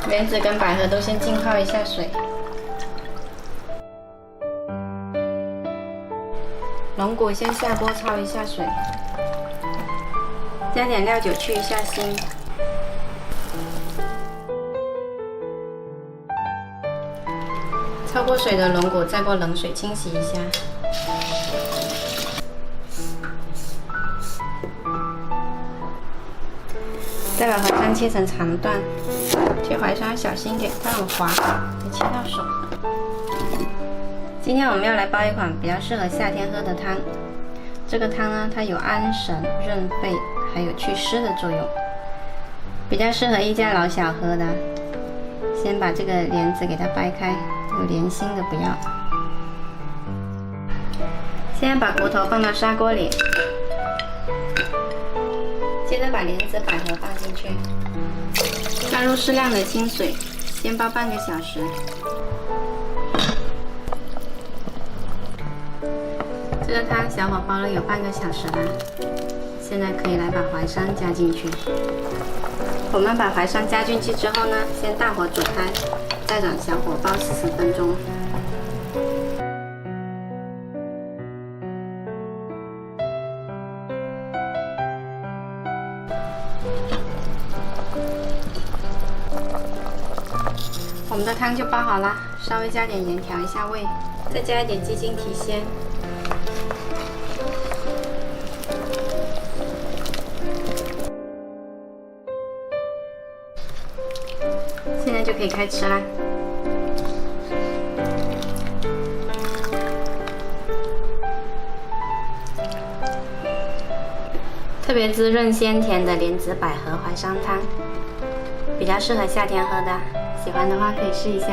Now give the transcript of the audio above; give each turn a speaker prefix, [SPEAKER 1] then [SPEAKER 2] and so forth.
[SPEAKER 1] 莲子跟百合都先浸泡一下水，龙骨先下锅焯一下水，加点料酒去一下腥。焯过水的龙骨再过冷水清洗一下。再把淮山切成长段，切淮山小心点，它很滑，会切到手。今天我们要来煲一款比较适合夏天喝的汤。这个汤呢，它有安神润肺，还有祛湿的作用，比较适合一家老小喝的。先把这个莲子给它掰开，有莲心的不要。现在把骨头放到砂锅里。接着把莲子、百合放进去，加入适量的清水，先煲半个小时。这个汤小火煲了有半个小时了，现在可以来把淮山加进去。我们把淮山加进去之后呢，先大火煮开，再转小火煲40分钟。我们的汤就煲好了，稍微加点盐调一下味，再加一点鸡精提鲜。现在就可以开吃啦。特别滋润鲜甜的莲子百合淮山汤，比较适合夏天喝的。喜欢的话可以试一下。